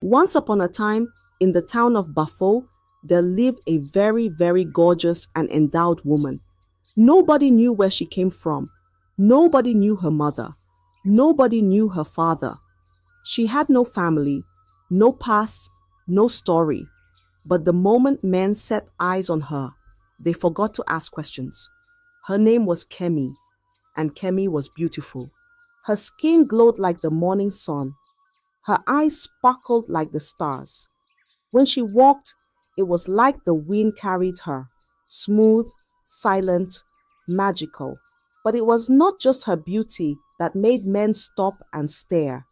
Once upon a time, in the town of Bafo, there lived a very, very gorgeous and endowed woman. Nobody knew where she came from. Nobody knew her mother. Nobody knew her father. She had no family, no past, no story. But the moment men set eyes on her, they forgot to ask questions. Her name was Kemi, and Kemi was beautiful. Her skin glowed like the morning sun. Her eyes sparkled like the stars. When she walked, it was like the wind carried her, smooth, silent, magical. But it was not just her beauty that made men stop and stare.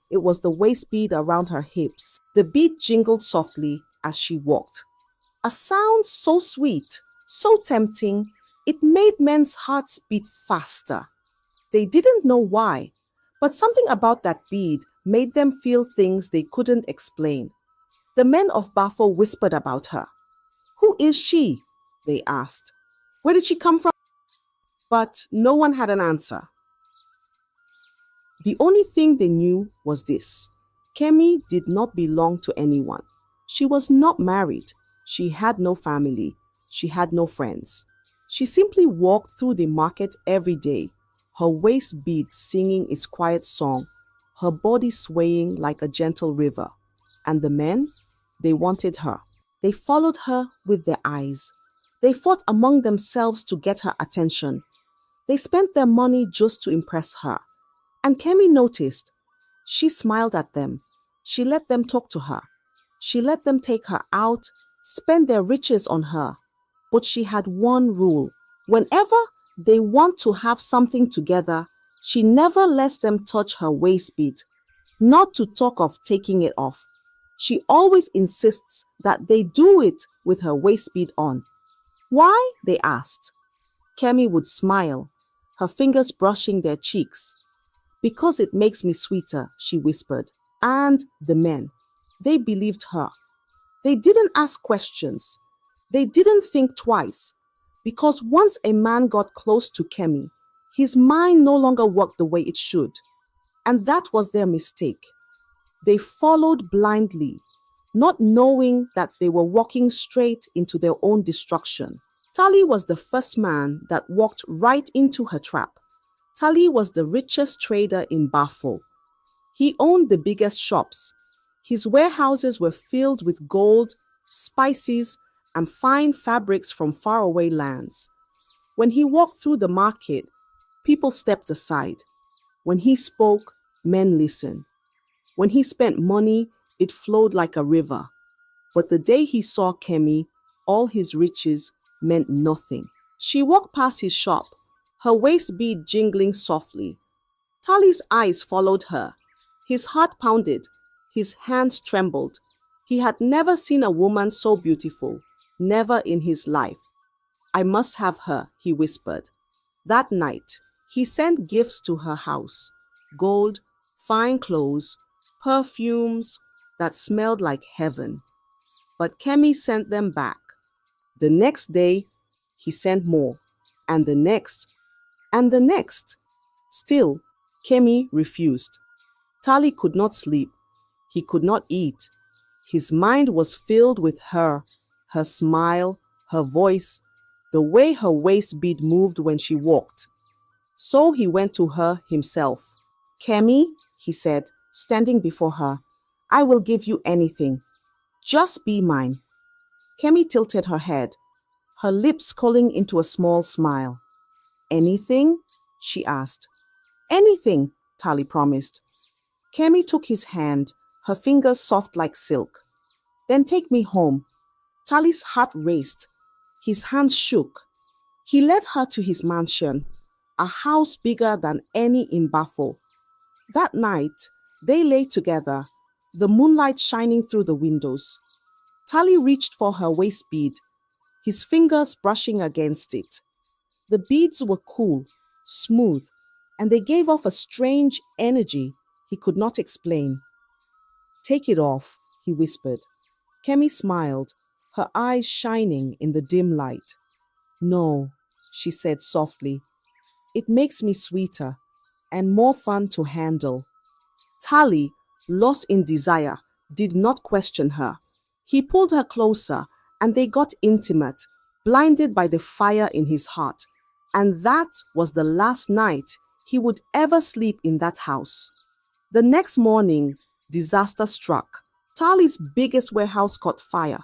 It was the waist bead around her hips. The bead jingled softly as she walked. A sound so sweet, so tempting, it made men's hearts beat faster. They didn't know why, but something about that bead made them feel things they couldn't explain. The men of Bafo whispered about her. "Who is she?" they asked. "Where did she come from?" But no one had an answer. The only thing they knew was this: Kemi did not belong to anyone. She was not married. She had no family. She had no friends. She simply walked through the market every day, her waist bead singing its quiet song, her body swaying like a gentle river. And the men, they wanted her. They followed her with their eyes. They fought among themselves to get her attention. They spent their money just to impress her. And Kemi noticed. She smiled at them. She let them talk to her. She let them take her out, spend their riches on her. But she had one rule. Whenever they want to have something together, she never lets them touch her waist bead, not to talk of taking it off. She always insists that they do it with her waist bead on. "Why?" they asked. Kemi would smile, her fingers brushing their cheeks. "Because it makes me sweeter," she whispered. And the men, they believed her. They didn't ask questions. They didn't think twice. Because once a man got close to Kemi, his mind no longer worked the way it should. And that was their mistake. They followed blindly, not knowing that they were walking straight into their own destruction. Tali was the first man that walked right into her trap. Tali was the richest trader in Bafo. He owned the biggest shops. His warehouses were filled with gold, spices, and fine fabrics from faraway lands. When he walked through the market, people stepped aside. When he spoke, men listened. When he spent money, it flowed like a river. But the day he saw Kemi, all his riches meant nothing. She walked past his shop, her waist bead jingling softly. Tali's eyes followed her. His heart pounded. His hands trembled. He had never seen a woman so beautiful, never in his life. "I must have her," he whispered. That night, he sent gifts to her house: gold, fine clothes, perfumes that smelled like heaven. But Kemi sent them back. The next day, he sent more, and the next, and the next. Still, Kemi refused. Tali could not sleep. He could not eat. His mind was filled with her smile, her voice, the way her waist bead moved when she walked. So he went to her himself. "Kemi," he said, standing before her, "I will give you anything. Just be mine." Kemi tilted her head, her lips curling into a small smile. "Anything?" she asked. "Anything," Tali promised. Kemi took his hand, her fingers soft like silk. "Then take me home." Tali's heart raced. His hands shook. He led her to his mansion, a house bigger than any in Bafo. That night, they lay together, the moonlight shining through the windows. Tali reached for her waist bead, his fingers brushing against it. The beads were cool, smooth, and they gave off a strange energy he could not explain. "Take it off," he whispered. Kemi smiled, her eyes shining in the dim light. "No," she said softly. "It makes me sweeter and more fun to handle." Tali, lost in desire, did not question her. He pulled her closer and they got intimate, blinded by the fire in his heart. And that was the last night he would ever sleep in that house. The next morning, disaster struck. Tali's biggest warehouse caught fire.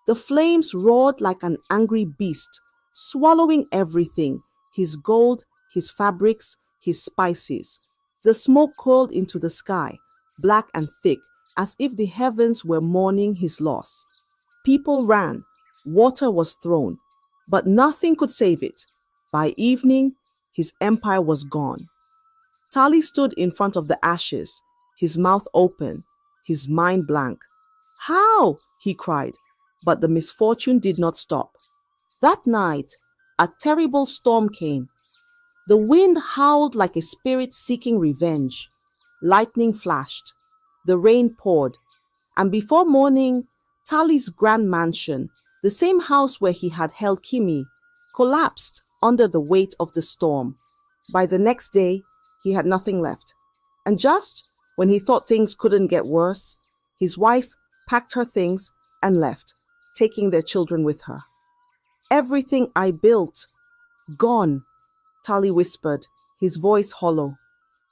The flames roared like an angry beast, swallowing everything: his gold, his fabrics, his spices. The smoke curled into the sky, black and thick, as if the heavens were mourning his loss. People ran, water was thrown, but nothing could save it. By evening, his empire was gone. Tali stood in front of the ashes, his mouth open, his mind blank. "How?" he cried, but the misfortune did not stop. That night, a terrible storm came. The wind howled like a spirit seeking revenge. Lightning flashed. The rain poured. And before morning, Tali's grand mansion, the same house where he had held Kemi, collapsed under the weight of the storm. By the next day, he had nothing left. And just when he thought things couldn't get worse, his wife packed her things and left, taking their children with her. "Everything I built, gone," Tali whispered, his voice hollow.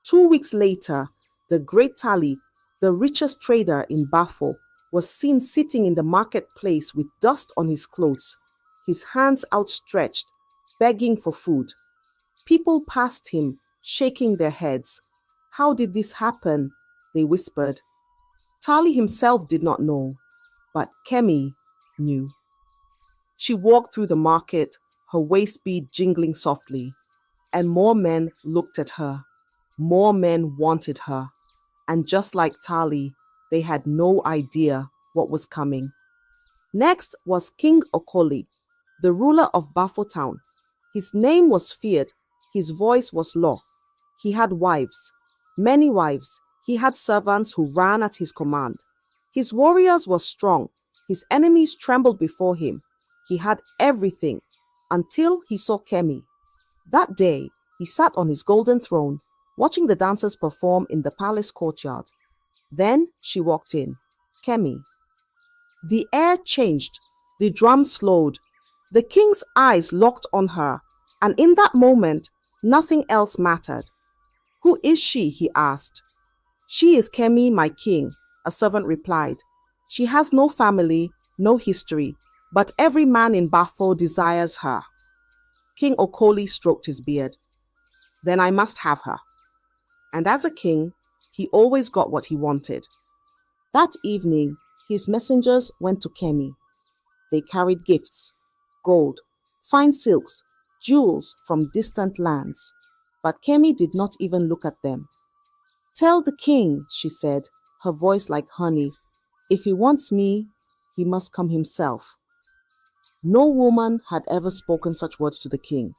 2 weeks later, the great Tali, the richest trader in Bafo, was seen sitting in the marketplace with dust on his clothes, his hands outstretched, begging for food. People passed him, shaking their heads. "How did this happen?" they whispered. Tali himself did not know, but Kemi knew. She walked through the market, her waist bead jingling softly, and more men looked at her. More men wanted her. And just like Tali, they had no idea what was coming. Next was King Okoli, the ruler of Bafo town. His name was feared, his voice was law. He had wives, many wives. He had servants who ran at his command. His warriors were strong. His enemies trembled before him. He had everything until he saw Kemi. That day, he sat on his golden throne, watching the dancers perform in the palace courtyard. Then she walked in, Kemi. The air changed. The drum slowed. The king's eyes locked on her, and in that moment, nothing else mattered. "Who is she?" he asked. "She is Kemi, my king," a servant replied. "She has no family, no history, but every man in Bafo desires her." King Okoli stroked his beard. "Then I must have her." And as a king, he always got what he wanted. That evening, his messengers went to Kemi. They carried gifts, gold, fine silks, jewels from distant lands. But Kemi did not even look at them. "Tell the king," she said, her voice like honey, "if he wants me, he must come himself." No woman had ever spoken such words to the king.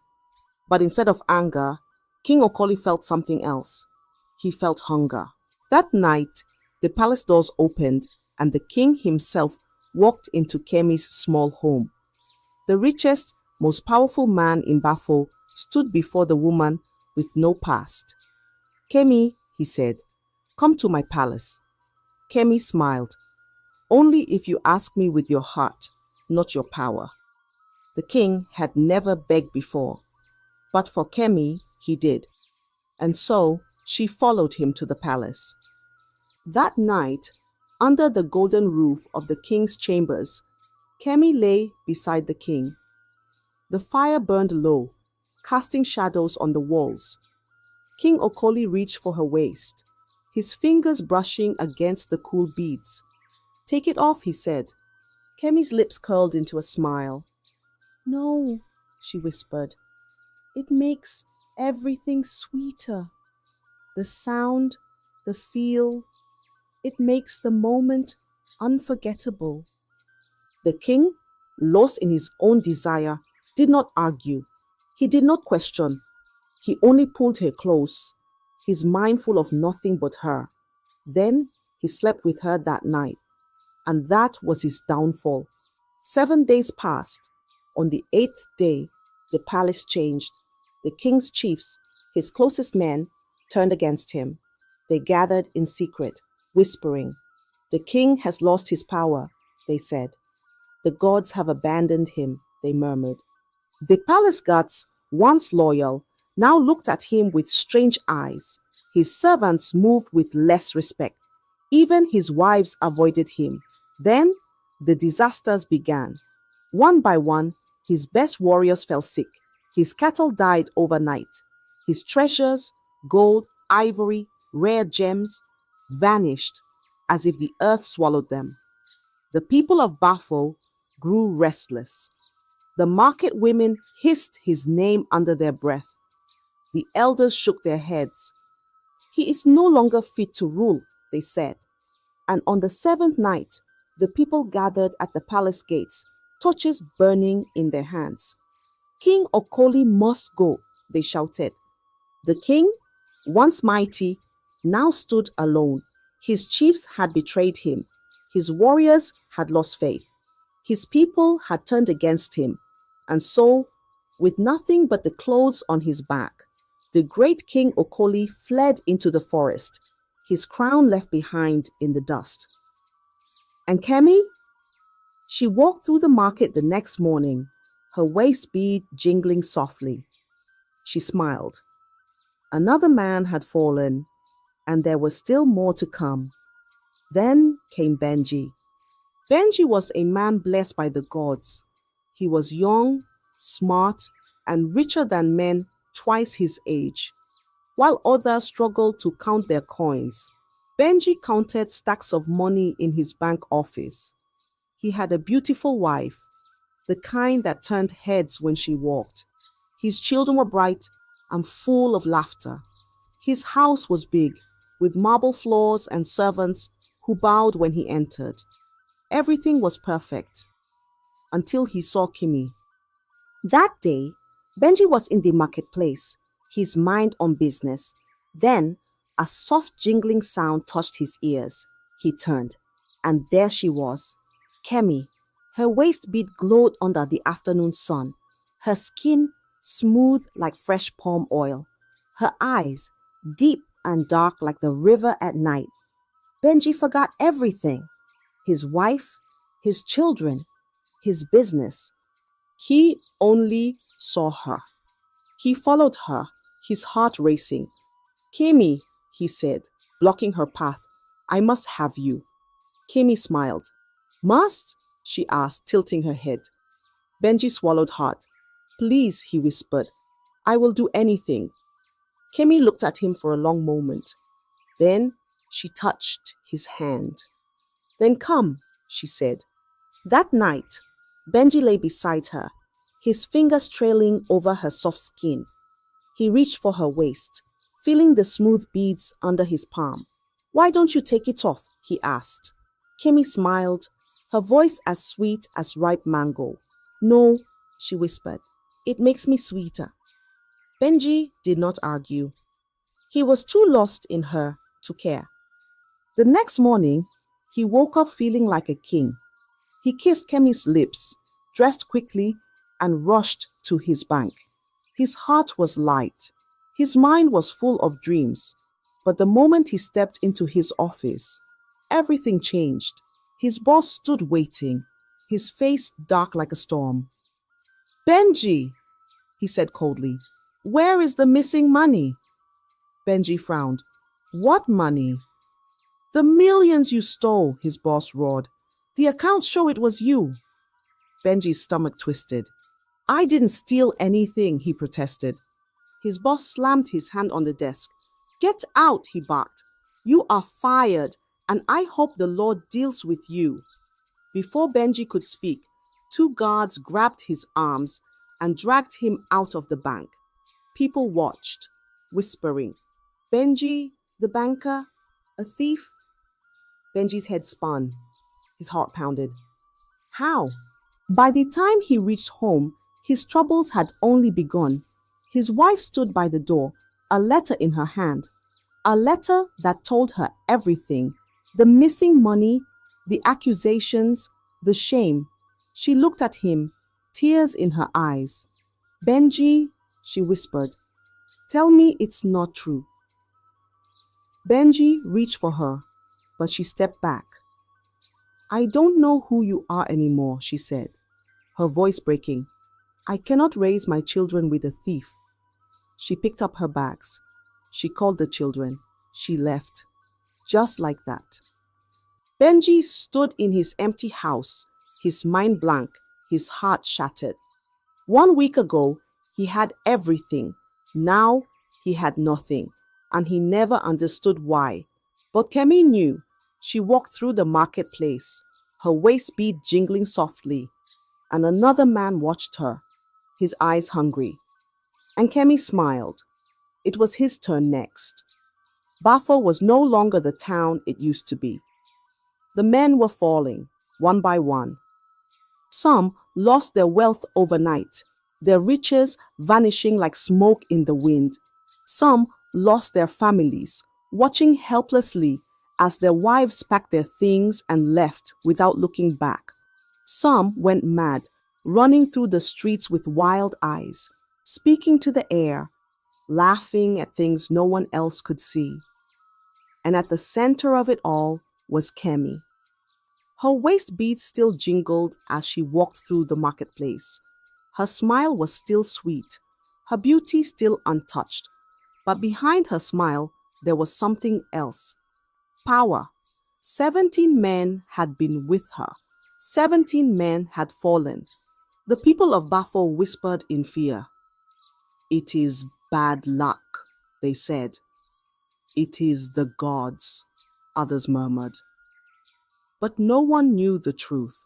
But instead of anger, King Okoli felt something else. He felt hunger. That night, the palace doors opened and the king himself walked into Kemi's small home. The richest, most powerful man in Bafo stood before the woman with no past. "Kemi," he said, "come to my palace." Kemi smiled. "Only if you ask me with your heart, not your power." The king had never begged before, but for Kemi, he did. And so she followed him to the palace. That night, under the golden roof of the king's chambers, Kemi lay beside the king. The fire burned low, casting shadows on the walls. King Okoli reached for her waist, his fingers brushing against the cool beads. "Take it off," he said. Kemi's lips curled into a smile. "No," she whispered. "It makes everything sweeter. The sound, the feel, it makes the moment unforgettable." The king, lost in his own desire, did not argue. He did not question. He only pulled her close, his mind full of nothing but her. Then he slept with her that night, and that was his downfall. 7 days passed. On the 8th day, the palace changed. The king's chiefs, his closest men, turned against him. They gathered in secret, whispering. The king has lost his power, they said. The gods have abandoned him, they murmured. The palace guards, once loyal, now looked at him with strange eyes. His servants moved with less respect. Even his wives avoided him. Then the disasters began. One by one, his best warriors fell sick. His cattle died overnight. His treasures, gold, ivory, rare gems, vanished as if the earth swallowed them. The people of Bafo grew restless. The market women hissed his name under their breath. The elders shook their heads. He is no longer fit to rule, they said. And on the seventh night, the people gathered at the palace gates, torches burning in their hands. King Okoli must go, they shouted. The king, once mighty, now stood alone. His chiefs had betrayed him. His warriors had lost faith. His people had turned against him. And so, with nothing but the clothes on his back, the great King Okoli fled into the forest, his crown left behind in the dust. And Kemi? She walked through the market the next morning, her waist bead jingling softly. She smiled. Another man had fallen, and there was still more to come. Then came Benji. Benji was a man blessed by the gods. He was young, smart, and richer than men twice his age. While others struggled to count their coins, Benji counted stacks of money in his bank office. He had a beautiful wife, the kind that turned heads when she walked. His children were bright and full of laughter. His house was big, with marble floors and servants who bowed when he entered. Everything was perfect, until he saw Kemi. That day, Benji was in the marketplace, his mind on business. Then, a soft jingling sound touched his ears. He turned, and there she was, Kemi. Her waist bead glowed under the afternoon sun, her skin smooth like fresh palm oil, her eyes deep and dark like the river at night. Benji forgot everything. His wife, his children, his business. He only saw her. He followed her, his heart racing. Kemi, he said, blocking her path, I must have you. Kemi smiled. Must? She asked, tilting her head. Benji swallowed hard. Please, he whispered. I will do anything. Kemi looked at him for a long moment. Then she touched his hand. Then come, she said. That night, Benji lay beside her, his fingers trailing over her soft skin. He reached for her waist, feeling the smooth beads under his palm. Why don't you take it off? He asked. Kemi smiled, her voice as sweet as ripe mango. No, she whispered. It makes me sweeter. Benji did not argue. He was too lost in her to care. The next morning, he woke up feeling like a king. He kissed Kemi's lips, dressed quickly, and rushed to his bank. His heart was light. His mind was full of dreams. But the moment he stepped into his office, everything changed. His boss stood waiting, his face dark like a storm. Benji, he said coldly, where is the missing money? Benji frowned. What money? The millions you stole, his boss roared. The accounts show it was you. Benji's stomach twisted. I didn't steal anything, he protested. His boss slammed his hand on the desk. Get out, he barked. You are fired, and I hope the Lord deals with you. Before Benji could speak, 2 guards grabbed his arms and dragged him out of the bank. People watched, whispering, Benji, the banker, a thief? Benji's head spun. His heart pounded. How? By the time he reached home, his troubles had only begun. His wife stood by the door, a letter in her hand. A letter that told her everything. The missing money, the accusations, the shame. She looked at him, tears in her eyes. Benji, she whispered, tell me it's not true. Benji reached for her, but she stepped back. I don't know who you are anymore, she said, her voice breaking. I cannot raise my children with a thief. She picked up her bags. She called the children. She left. Just like that. Benji stood in his empty house, his mind blank, his heart shattered. 1 week ago, he had everything. Now, he had nothing, and he never understood why. But Kemi knew. She walked through the marketplace, her waist bead jingling softly, and another man watched her, his eyes hungry. And Kemi smiled. It was his turn next. Bafo was no longer the town it used to be. The men were falling, one by one. Some lost their wealth overnight, their riches vanishing like smoke in the wind. Some lost their families, watching helplessly as their wives packed their things and left without looking back. Some went mad, running through the streets with wild eyes, speaking to the air, laughing at things no one else could see. And at the center of it all was Kemi. Her waist beads still jingled as she walked through the marketplace. Her smile was still sweet, her beauty still untouched. But behind her smile, there was something else. Power. 17 men had been with her. 17 men had fallen. The people of Bafo whispered in fear. It is bad luck, they said. It is the gods, others murmured. But no one knew the truth.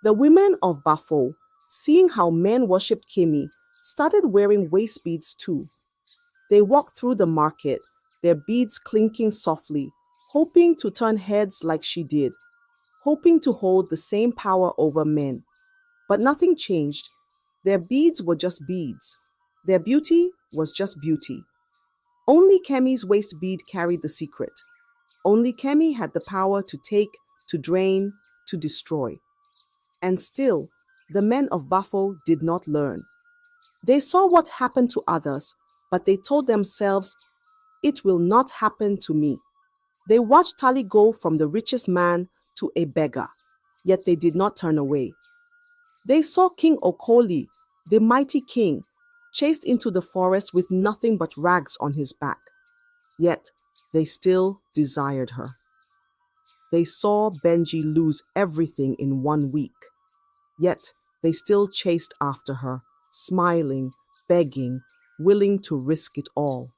The women of Bafo, seeing how men worshipped Kemi, started wearing waist beads too. They walked through the market, their beads clinking softly, hoping to turn heads like she did, hoping to hold the same power over men. But nothing changed. Their beads were just beads. Their beauty was just beauty. Only Kemi's waist bead carried the secret. Only Kemi had the power to take, to drain, to destroy. And still, the men of Bafo did not learn. They saw what happened to others, but they told themselves, it will not happen to me. They watched Tali go from the richest man to a beggar, yet they did not turn away. They saw King Okoli, the mighty king, chased into the forest with nothing but rags on his back. Yet they still desired her. They saw Benji lose everything in 1 week. Yet they still chased after her, smiling, begging, willing to risk it all.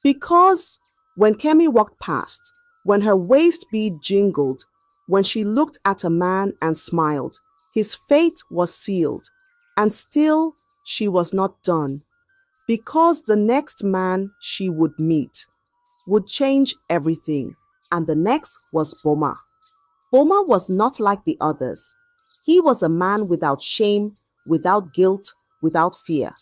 Because when Kemi walked past, when her waist bead jingled, when she looked at a man and smiled, his fate was sealed. And still, she was not done. Because the next man she would meet would change everything. And the next was Boma. Boma was not like the others. He was a man without shame, without guilt, without fear.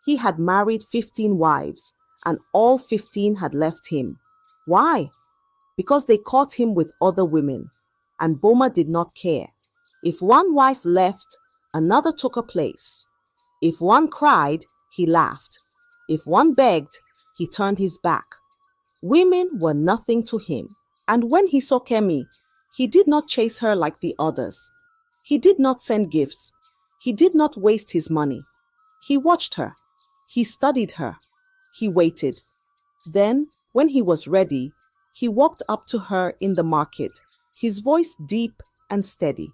He had married 15 wives, and all 15 had left him. Why? Because they caught him with other women, and Boma did not care. If one wife left, another took her place. If one cried, he laughed. If one begged, he turned his back. Women were nothing to him. And when he saw Kemi, he did not chase her like the others. He did not send gifts. He did not waste his money. He watched her. He studied her. He waited. Then, when he was ready, he walked up to her in the market, his voice deep and steady.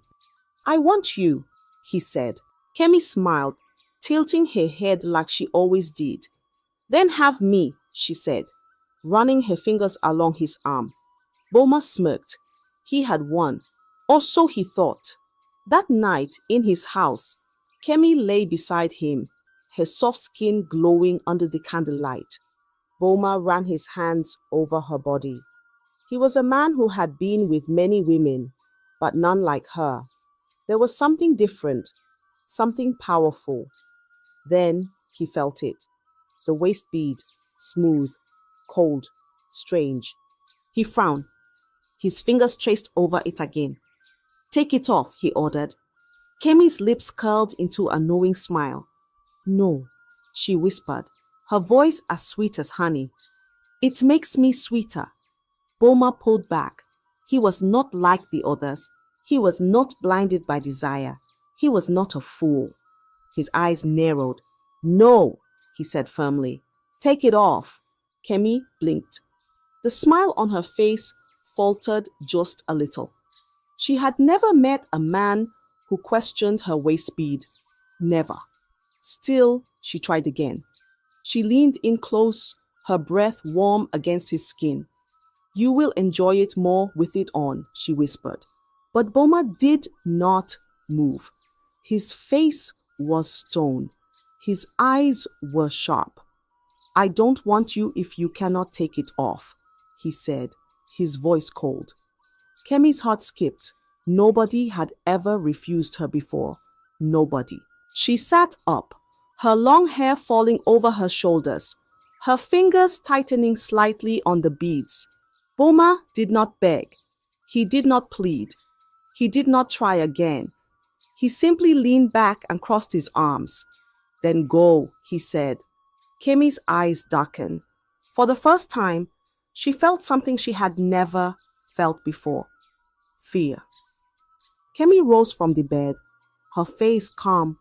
I want you, he said. Kemi smiled, tilting her head like she always did. Then have me, she said, running her fingers along his arm. Boma smirked. He had won, or so he thought. That night, in his house, Kemi lay beside him, her soft skin glowing under the candlelight. Boma ran his hands over her body. He was a man who had been with many women, but none like her. There was something different, something powerful. Then he felt it. The waist bead, smooth, cold, strange. He frowned. His fingers traced over it again. Take it off, he ordered. Kemi's lips curled into a knowing smile. No, she whispered, her voice as sweet as honey. It makes me sweeter. Boma pulled back. He was not like the others. He was not blinded by desire. He was not a fool. His eyes narrowed. "No," he said firmly. "Take it off." Kemi blinked. The smile on her face faltered just a little. She had never met a man who questioned her waist speed. Never. Still, she tried again. She leaned in close, her breath warm against his skin. "You will enjoy it more with it on," she whispered. But Boma did not move. His face was stone. His eyes were sharp. "I don't want you if you cannot take it off," he said, his voice cold. Kemi's heart skipped. Nobody had ever refused her before. Nobody. She sat up, her long hair falling over her shoulders, her fingers tightening slightly on the beads. Boma did not beg. He did not plead. He did not try again. He simply leaned back and crossed his arms. "Then go," he said. Kemi's eyes darkened. For the first time, she felt something she had never felt before. Fear. Kemi rose from the bed, her face calm,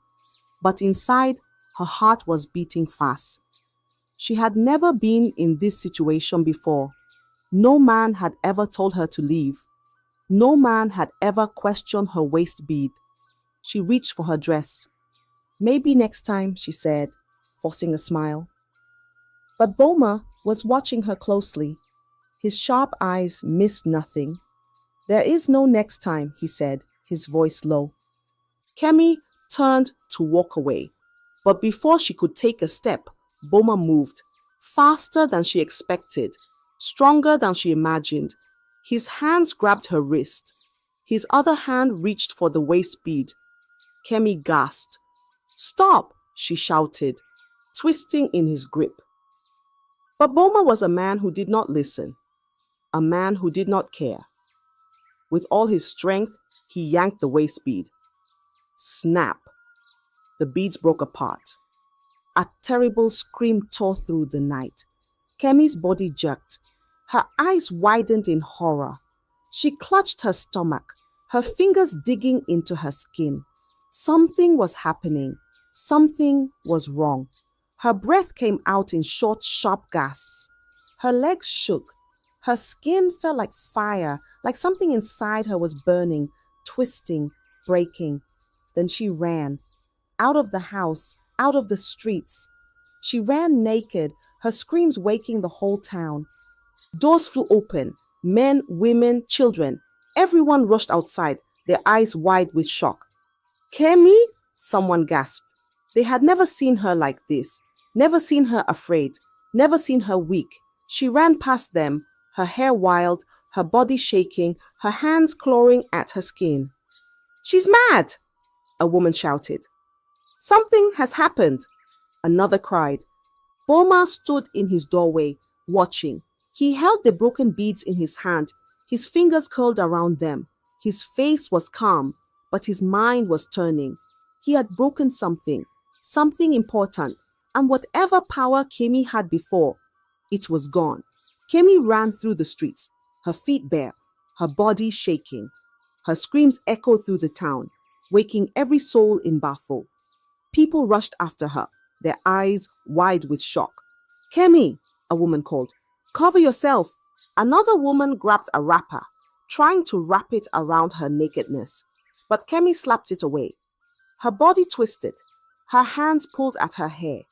but inside, her heart was beating fast. She had never been in this situation before. No man had ever told her to leave. No man had ever questioned her waist bead. She reached for her dress. "Maybe next time," she said, forcing a smile. But Boma was watching her closely. His sharp eyes missed nothing. "There is no next time," he said, his voice low. Kemi turned to walk away, but before she could take a step, Boma moved, faster than she expected, stronger than she imagined. His hands grabbed her wrist. His other hand reached for the waist bead. Kemi gasped. "Stop!" she shouted, twisting in his grip. But Boma was a man who did not listen, a man who did not care. With all his strength, he yanked the waist bead. Snap! The beads broke apart. A terrible scream tore through the night. Kemi's body jerked. Her eyes widened in horror. She clutched her stomach, her fingers digging into her skin. Something was happening. Something was wrong. Her breath came out in short, sharp gasps. Her legs shook. Her skin felt like fire, like something inside her was burning, twisting, breaking. Then she ran. Out of the house, out of the streets. She ran naked, her screams waking the whole town. Doors flew open. Men, women, children. Everyone rushed outside, their eyes wide with shock. "Kemi?" someone gasped. They had never seen her like this. Never seen her afraid. Never seen her weak. She ran past them, her hair wild, her body shaking, her hands clawing at her skin. "She's mad!" a woman shouted. "Something has happened," another cried. Boma stood in his doorway, watching. He held the broken beads in his hand, his fingers curled around them. His face was calm, but his mind was turning. He had broken something, something important, and whatever power Kemi had before, it was gone. Kemi ran through the streets, her feet bare, her body shaking. Her screams echoed through the town, waking every soul in Bafo. People rushed after her, their eyes wide with shock. "Kemi," a woman called, "cover yourself." Another woman grabbed a wrapper, trying to wrap it around her nakedness. But Kemi slapped it away. Her body twisted. Her hands pulled at her hair.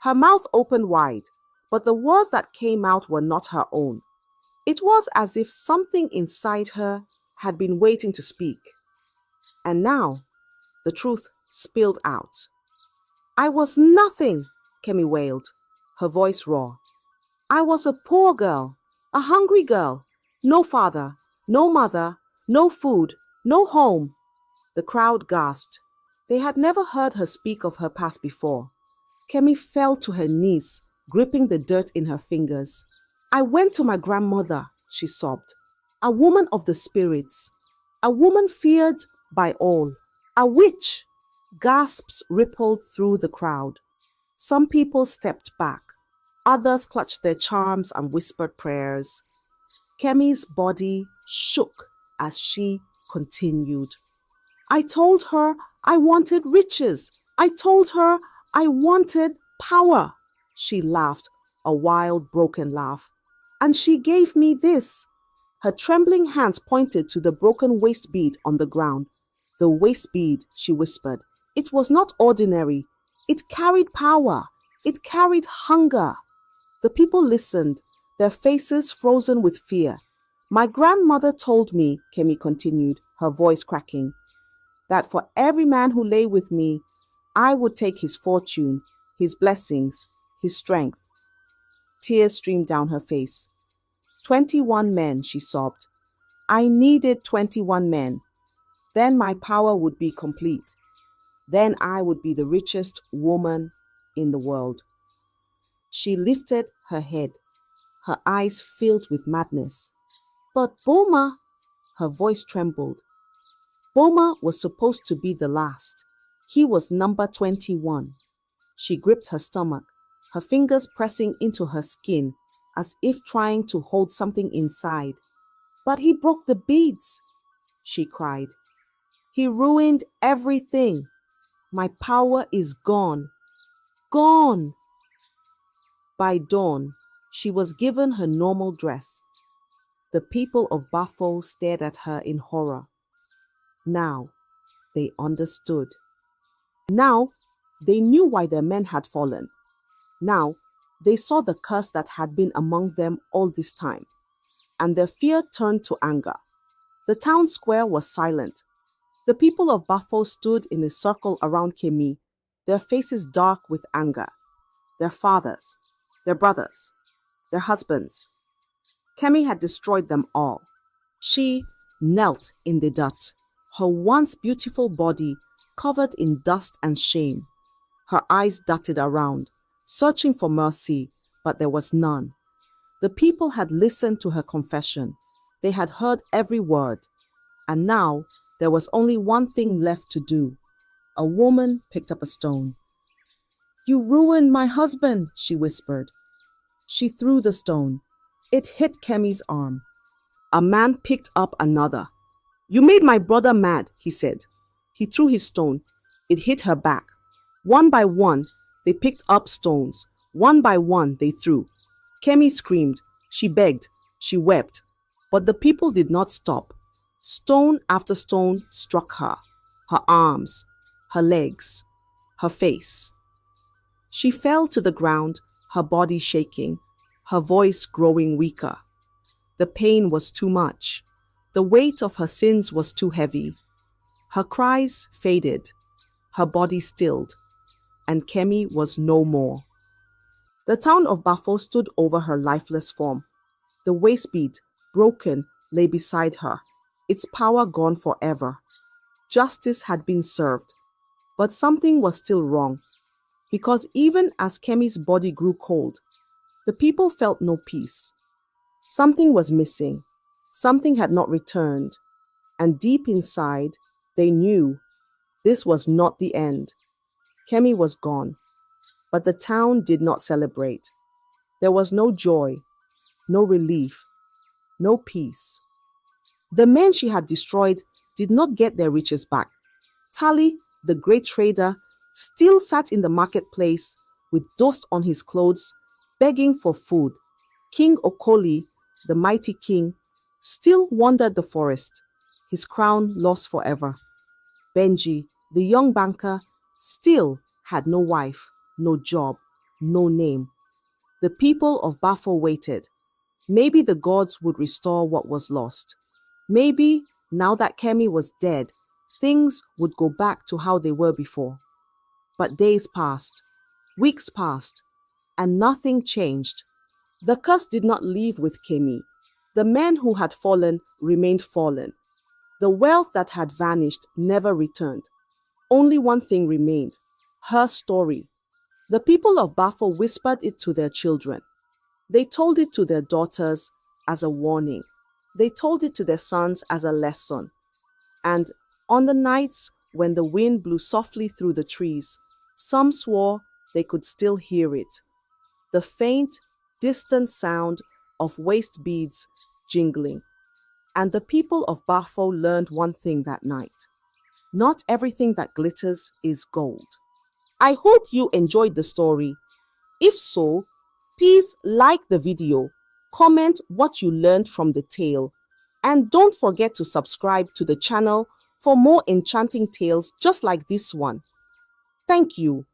Her mouth opened wide, but the words that came out were not her own. It was as if something inside her had been waiting to speak. And now, the truth spilled out. "I was nothing," Kemi wailed, her voice raw. "I was a poor girl, a hungry girl. No father, no mother, no food, no home." The crowd gasped. They had never heard her speak of her past before. Kemi fell to her knees, gripping the dirt in her fingers. "I went to my grandmother," she sobbed. "A woman of the spirits. A woman feared by all. A witch." Gasps rippled through the crowd. Some people stepped back. Others clutched their charms and whispered prayers. Kemi's body shook as she continued. I told her I wanted riches. I told her I wanted power. She laughed, a wild, broken laugh. And she gave me this. Her trembling hands pointed to the broken waist bead on the ground. The waist bead, she whispered. It was not ordinary. It carried power. It carried hunger. The people listened, their faces frozen with fear. My grandmother told me, Kemi continued, her voice cracking, that for every man who lay with me, I would take his fortune, his blessings, his strength. Tears streamed down her face. 21 men, she sobbed. I needed 21 men. Then my power would be complete. Then I would be the richest woman in the world. She lifted her head, her eyes filled with madness. But Boma, her voice trembled. Boma was supposed to be the last. He was number 21. She gripped her stomach, her fingers pressing into her skin as if trying to hold something inside. But he broke the beads, she cried. He ruined everything. My power is gone. Gone. By dawn, she was given her normal dress. The people of Bafo stared at her in horror. Now, they understood. Now, they knew why their men had fallen. Now, they saw the curse that had been among them all this time. And their fear turned to anger. The town square was silent. The people of Bafo stood in a circle around Kemi, their faces dark with anger. Their fathers, their brothers, their husbands. Kemi had destroyed them all. She knelt in the dirt, her once beautiful body covered in dust and shame. Her eyes darted around, searching for mercy, but there was none. The people had listened to her confession. They had heard every word. And now there was only one thing left to do. A woman picked up a stone. You ruined my husband, she whispered. She threw the stone. It hit Kemi's arm. A man picked up another. You made my brother mad, he said. He threw his stone. It hit her back. One by one, they picked up stones. One by one, they threw. Kemi screamed. She begged. She wept. But the people did not stop. Stone after stone struck her. Her arms, her legs, her face. She fell to the ground, her body shaking, her voice growing weaker. The pain was too much. The weight of her sins was too heavy. Her cries faded. Her body stilled. And Kemi was no more. The town of Bafo stood over her lifeless form. The waist bead, broken, lay beside her, its power gone forever. Justice had been served, but something was still wrong. Because even as Kemi's body grew cold, the people felt no peace. Something was missing. Something had not returned. And deep inside, they knew this was not the end. Kemi was gone. But the town did not celebrate. There was no joy, no relief, no peace. The men she had destroyed did not get their riches back. Tali, the great trader, still sat in the marketplace with dust on his clothes, begging for food. King Okoli, the mighty king, still wandered the forest, his crown lost forever. Benji, the young banker, still had no wife, no job, no name. The people of Bafo waited. Maybe the gods would restore what was lost. Maybe, now that Kemi was dead, things would go back to how they were before. But days passed, weeks passed, and nothing changed. The curse did not leave with Kemi. The men who had fallen remained fallen. The wealth that had vanished never returned. Only one thing remained, her story. The people of Bafo whispered it to their children. They told it to their daughters as a warning. They told it to their sons as a lesson. And on the nights when the wind blew softly through the trees, some swore they could still hear it. The faint, distant sound of waist beads jingling. And the people of Bafo learned one thing that night. Not everything that glitters is gold. I hope you enjoyed the story. If so, please like the video, comment what you learned from the tale, and don't forget to subscribe to the channel for more enchanting tales just like this one. Thank you.